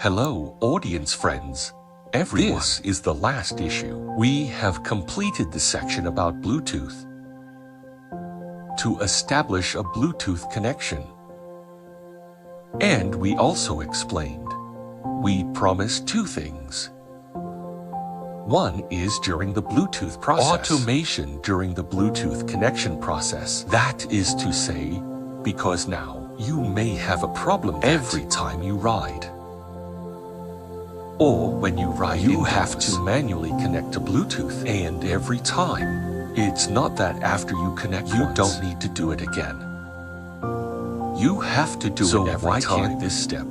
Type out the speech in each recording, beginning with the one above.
Hello, audience friends. Everyone. This is the last issue. We have completed the section about Bluetooth. To establish a Bluetooth connection. And we also explained. We promised two things. One is during the Bluetooth process. Automation during the Bluetooth connection process. That is to say, because now you may have a problem every time you ride. Or when you ride you have to manually connect to Bluetooth, and every time. It's not that after you connect you don't need to do it again. You have to do it every time. So why can't this step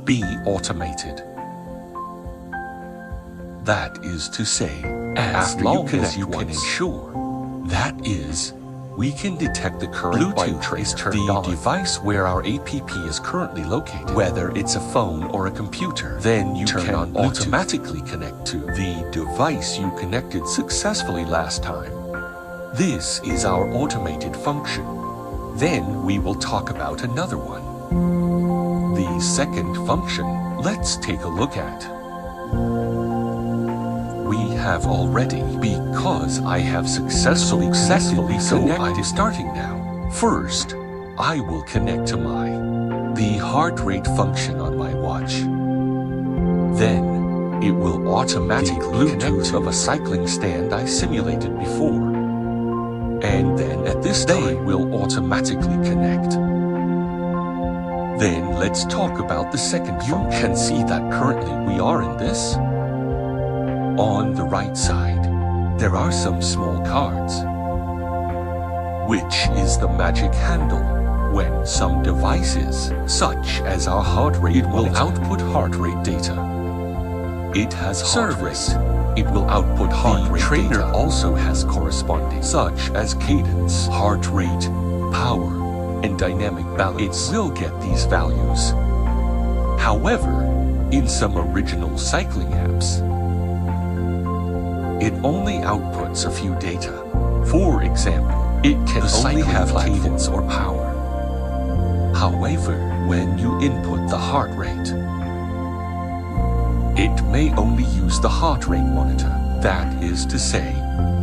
be automated? That is to say, as long as you can ensure, that is, we can detect the current Bluetooth is turned on. The device where our app is currently located, whether it's a phone or a computer, then you can automatically connect to the device you connected successfully last time. This is our automated function. Then we will talk about another one. The second function, let's take a look at. We have already, because I have successfully connected, so I'm starting now. First, I will connect to the heart rate function on my watch. Then, it will automatically connect to a cycling stand I simulated before. And then at this time, will automatically connect. Then let's talk about the second function. You can see that currently we are in this. On the right side, there are some small cards, which is the magic handle. When some devices, such as our heart rate, it will output heart rate data. It has service. It will output heart rate data. The trainer also has corresponding, such as cadence, heart rate, power, and dynamic balance. It will get these values. However, in some original cycling apps, it only outputs a few data. For example, it can only have cadence or power. However, when you input the heart rate, it may only use the heart rate monitor. That is to say,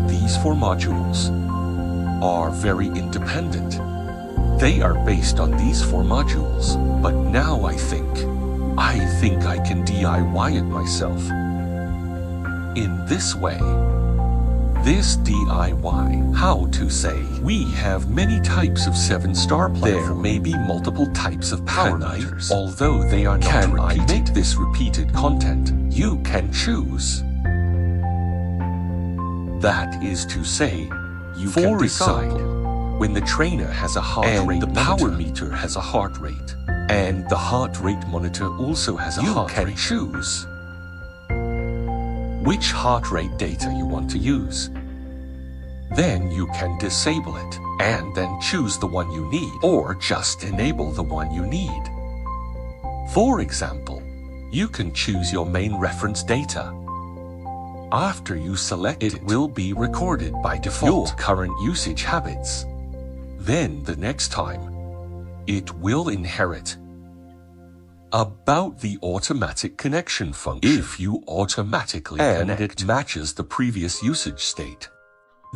these four modules are very independent. They are based on these four modules, but now I think I can DIY it myself. In this way, this DIY, how to say, we have many types of 7-star platform. There may be multiple types of power meters, although they are not repeated. Can I make this repeated content? You can choose. That is to say, you can decide when the trainer has a heart rate monitor, the power meter has a heart rate, and the heart rate monitor also has a heart rate. You can choose which heart rate data you want to use. Then you can disable it, and then choose the one you need, or just enable the one you need. For example, you can choose your main reference data. After you select it, will be recorded by default your current usage habits. Then the next time, it will inherit about the automatic connection function. If you automatically connect, it matches the previous usage state,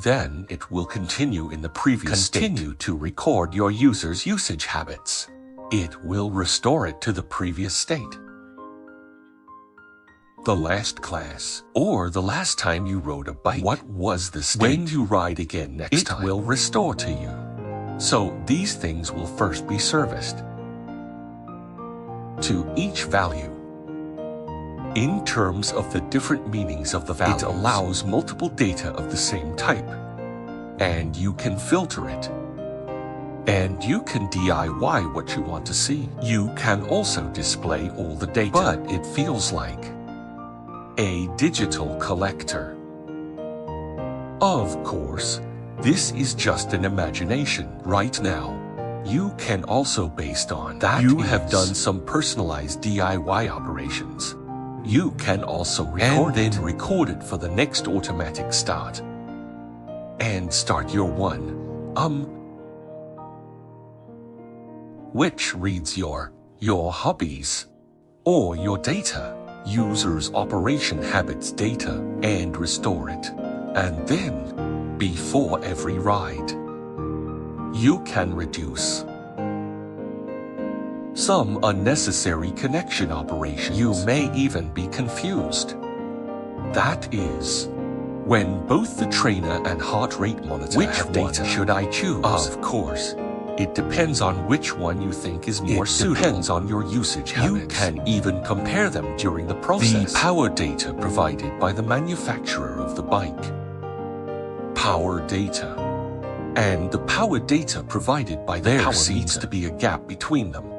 then it will continue in the previous state. Continue to record your user's usage habits. It will restore it to the previous state. The last class, or the last time you rode a bike, what was the state? When you ride again next time, it will restore to you. So these things will first be serviced to each value. In terms of the different meanings of the values, it allows multiple data of the same type, and you can filter it. And you can DIY what you want to see. You can also display all the data, but it feels like a digital collector. Of course, this is just an imagination right now. You can also, based on that, you have done some personalized DIY operations. You can also record and then record it for the next automatic start. And start your one, which reads your hobbies. or your data, user's operation habits data, and restore it. And then, before every ride, you can reduce some unnecessary connection operations. You may even be confused. That is, when both the trainer and heart rate monitor have data, should I choose? Of course. It depends on which one you think is more suitable. It depends on your usage habits. You can even compare them during the process. The power data provided by the manufacturer of the bike. Power data. And the power data provided by the power meter. There seems to be a gap between them.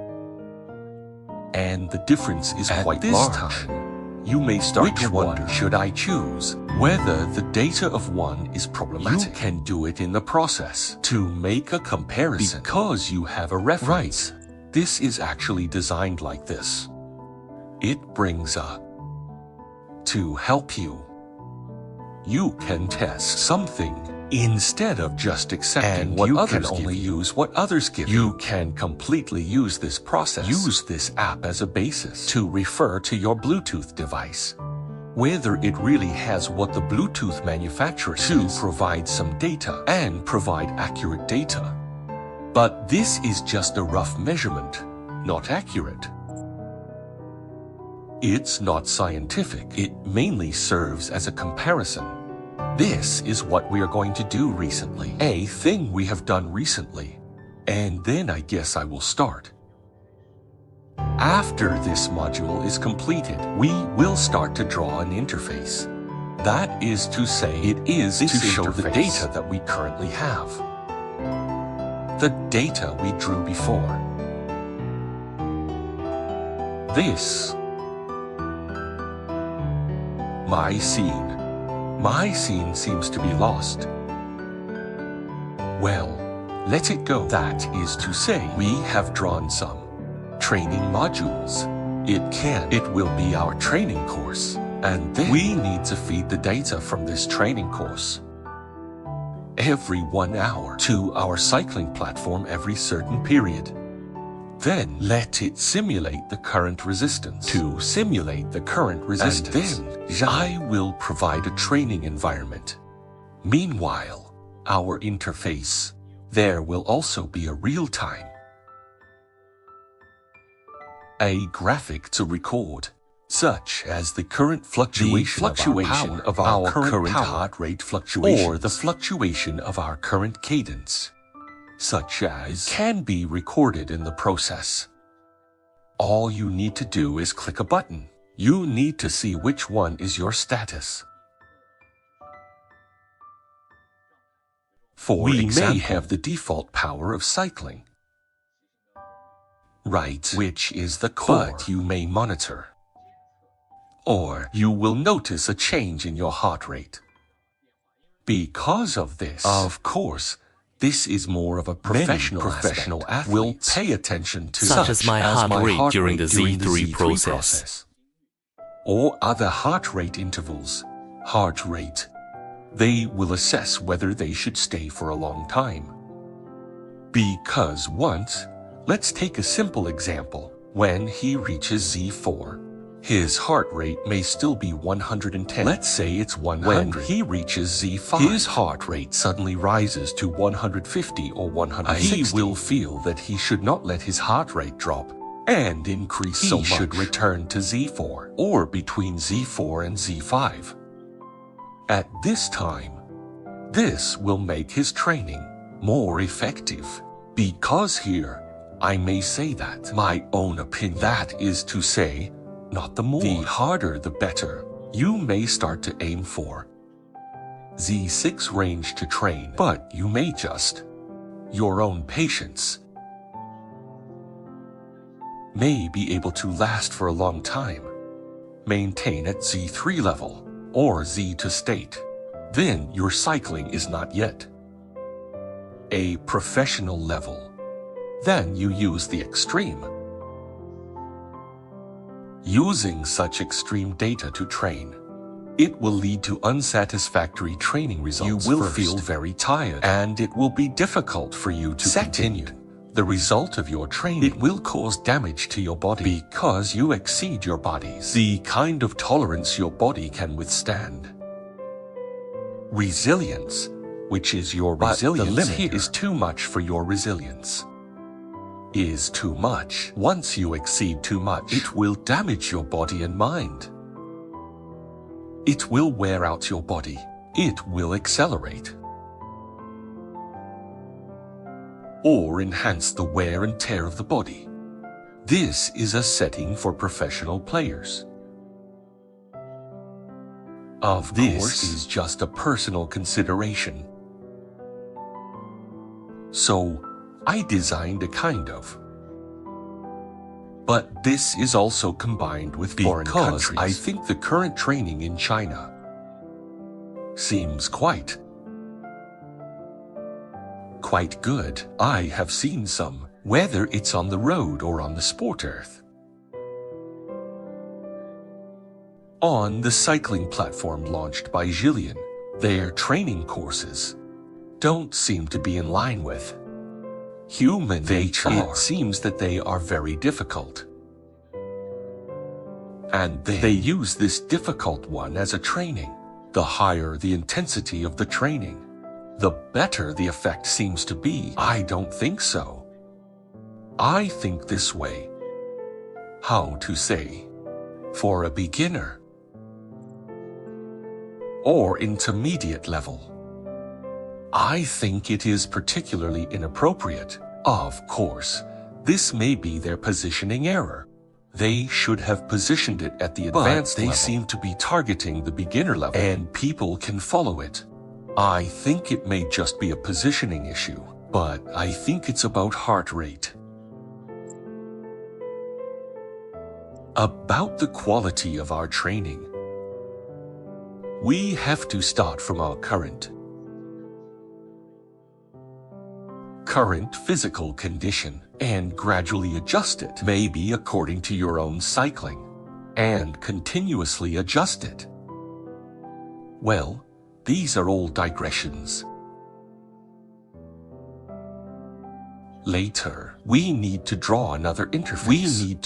And the difference is quite large. At this time, you may start to wonder, which one should I choose? Whether the data of one is problematic. You can do it in the process to make a comparison because you have a reference. Right. This is actually designed like this. It brings up to help you. You can test something instead of just accepting what others give you. You can only use what others give you. You can completely use this process. Use this app as a basis to refer to your Bluetooth device. Whether it really has what the Bluetooth manufacturer says to provide some data and provide accurate data. But this is just a rough measurement, not accurate. It's not scientific. It mainly serves as a comparison. This is what we are going to do recently. A thing we have done recently. And then I guess I will start. After this module is completed, we will start to draw an interface. That is to say, it is to show the data that we currently have. The data we drew before. This. My scene. My scene seems to be lost. Well, let it go. That is to say, we have drawn some training modules. It will be our training course. And then we need to feed the data from this training course every 1 hour to our cycling platform every certain period. Then let it simulate the current resistance. To simulate the current resistance, and then I will provide a training environment. Meanwhile, our interface, there will also be a real-time, a graphic to record, such as the current fluctuation of our current heart rate fluctuations, or the fluctuation of our current cadence, such as can be recorded in the process. All you need to do is click a button. You need to see which one is your status. For example, we may have the default power of cycling, right, which is the core, but you may monitor. Or you will notice a change in your heart rate. Because of this, of course, this is more of a professional athletes will pay attention to such as my heart rate during the Z3 process. Or other heart rate intervals, heart rate. They will assess whether they should stay for a long time. Because once, let's take a simple example. When he reaches Z4, his heart rate may still be 110. Let's say it's 100. When he reaches Z5, his heart rate suddenly rises to 150 or 160. He will feel that he should not let his heart rate drop and increase so much. He should return to Z4 or between Z4 and Z5. At this time, this will make his training more effective. Because here, I may say that my own opinion, that is to say, not the more. The harder the better. You may start to aim for Z6 range to train, but you may just, your own patience, may be able to last for a long time. Maintain at Z3 level, or Z2 state. Then your cycling is not yet a professional level. Then you use the extreme. Using such extreme data to train, it will lead to unsatisfactory training results. You will feel very tired, and it will be difficult for you to continue. the result of your training. It will cause damage to your body because you exceed your body's the kind of tolerance your body can withstand. Resilience, which is your resilience, the limit here is too much for your resilience. Is too much. Once you exceed too much, it will damage your body and mind. It will wear out your body. It will accelerate or enhance the wear and tear of the body. This is a setting for professional players. Of course, this is just a personal consideration. So, I designed a kind of. But this is also combined with foreign countries. I think the current training in China seems quite good. I have seen some, whether it's on the road or on the sport earth. On the cycling platform launched by Jillian, their training courses don't seem to be in line with human nature. It seems that they are very difficult. And they use this difficult one as a training. The higher the intensity of the training, the better the effect seems to be. I don't think so. I think this way. How to say? For a beginner or intermediate level, I think it is particularly inappropriate. Of course, this may be their positioning error. They should have positioned it at the advanced level. They seem to be targeting the beginner level, and people can follow it. I think it may just be a positioning issue, but I think it's about heart rate. About the quality of our training, we have to start from our current physical condition and gradually adjust it, maybe according to your own cycling, and continuously adjust it. Well, these are all digressions. Later, we need to draw another interface.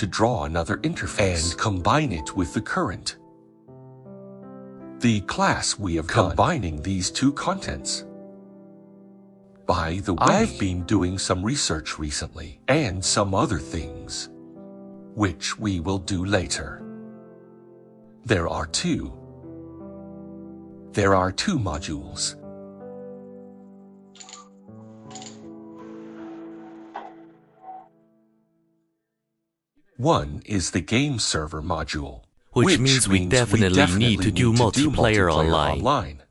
And combine it with the current. The class we have combining these two contents. By the way, I've been doing some research recently, and some other things, which we will do later. There are two modules. One is the Gameserver module, which means we definitely need to do multiplayer online.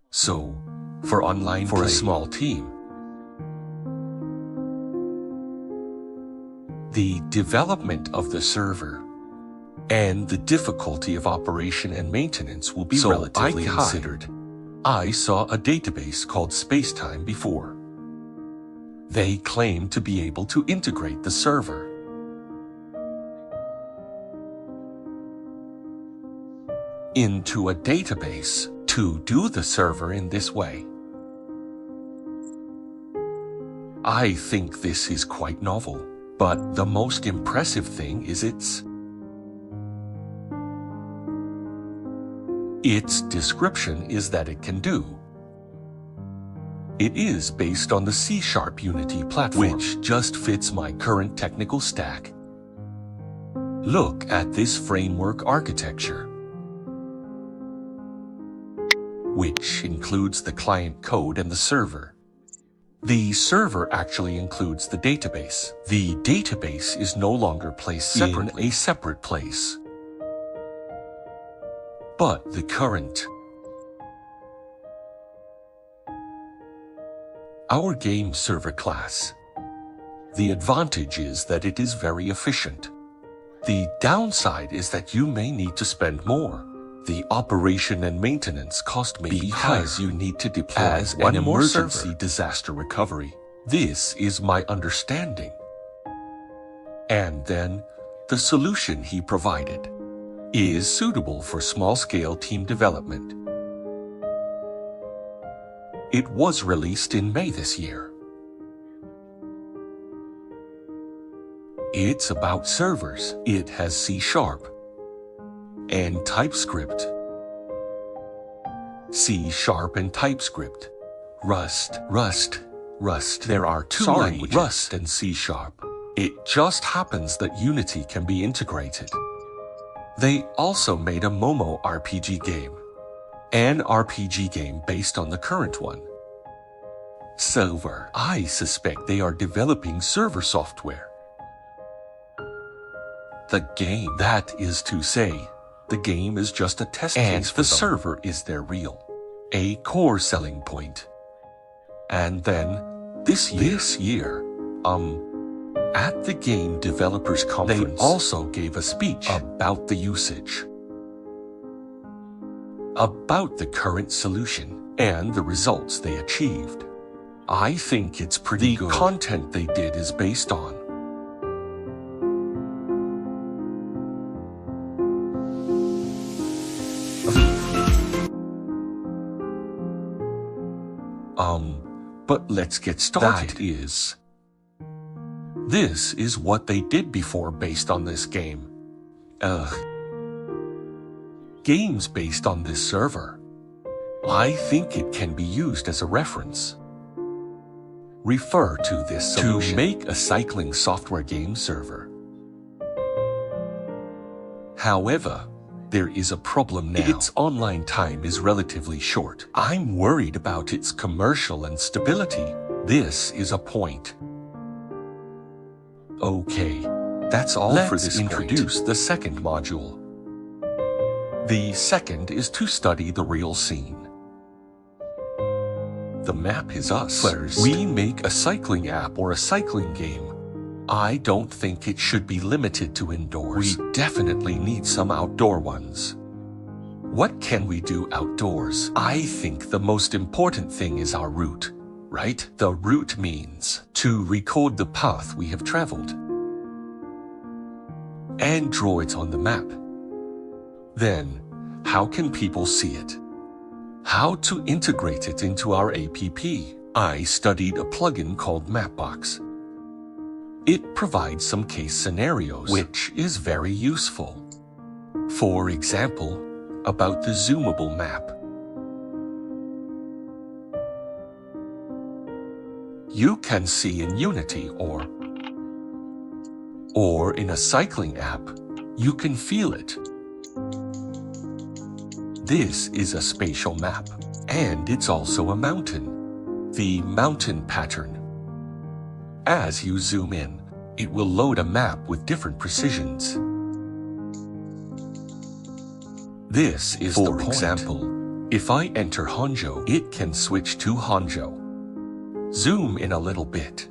So, for online for a small team, the development of the server and the difficulty of operation and maintenance will be relatively high. I saw a database called Spacetimedb before. They claim to be able to integrate the server into a database to do the server in this way. I think this is quite novel, but the most impressive thing is its description is that it can do. It is based on the C# Unity platform, which just fits my current technical stack. Look at this framework architecture, which includes the client code and the server. The server actually includes the database. The database is no longer placed separately in a separate place, but the current. Our Gameserver class. The advantage is that it is very efficient. The downside is that you may need to spend more. The operation and maintenance cost may be higher because you need to deploy as an emergency disaster recovery. This is my understanding. And then, the solution he provided is suitable for small-scale team development. It was released in May this year. It's about servers. It has C# and TypeScript. C# and TypeScript. Rust. There are two languages, Rust and C#. It just happens that Unity can be integrated. They also made a Momo RPG game, an RPG game based on the current one. Server. I suspect they are developing server software. The game, that is to say, the game is just a test case for them. The server is their real, a core selling point. And then, this year, at the Game Developers Conference, they also gave a speech about the usage, about the current solution, and the results they achieved. I think it's pretty good. The content they did is based on but let's get started. This is what they did before based on this game. Games based on this server. I think it can be used as a reference. Refer to this solution. To make a cycling software game server. However, there is a problem now. Its online time is relatively short. I'm worried about its commercial and stability. This is a point. Okay, that's all for this point. Let's introduce the second module. The second is to study the real scene. The map is us. First, we make a cycling app or a cycling game. I don't think it should be limited to indoors. We definitely need some outdoor ones. What can we do outdoors? I think the most important thing is our route, right? The route means to record the path we have traveled and draw it on the map. Then, how can people see it? How to integrate it into our app? I studied a plugin called Mapbox. It provides some case scenarios, which is very useful. For example, about the zoomable map. You can see in Unity or in a cycling app, you can feel it. This is a spatial map, and it's also a mountain. The mountain pattern. As you zoom in, it will load a map with different precisions. This is the point. For example, if I enter Hangzhou, it can switch to Hangzhou. Zoom in a little bit.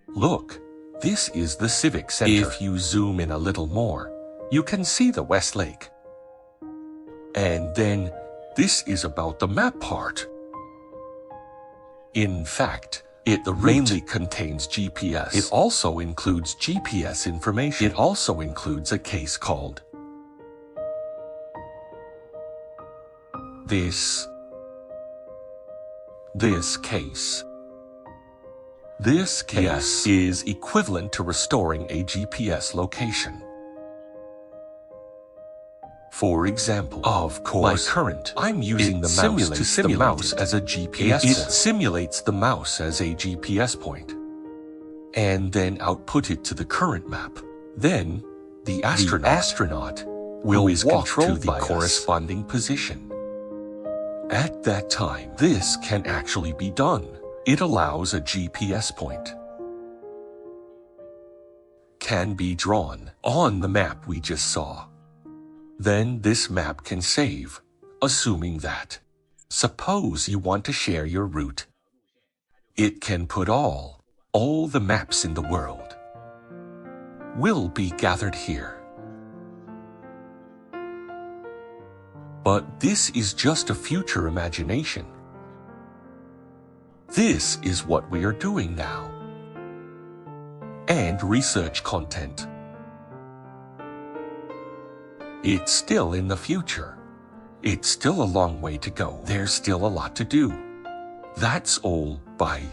Look, this is the Civic Center. If you zoom in a little more, you can see the West Lake. And then, this is about the map part. In fact, it mainly contains GPS. It also includes GPS information. It also includes a case called this case. This case is equivalent to restoring a GPS location. For example, of course, I'm using the mouse to simulate the mouse as a GPS point. It simulates the mouse as a GPS point, and then output it to the current map. Then, the astronaut will walk to the corresponding position. At that time, this can actually be done. It allows a GPS point can be drawn on the map we just saw. Then this map can save, assuming that. Suppose you want to share your route. It can put all the maps in the world will be gathered here. But this is just a future imagination. This is what we are doing now. And research content. It's still in the future. It's still a long way to go. There's still a lot to do. That's all. Bye.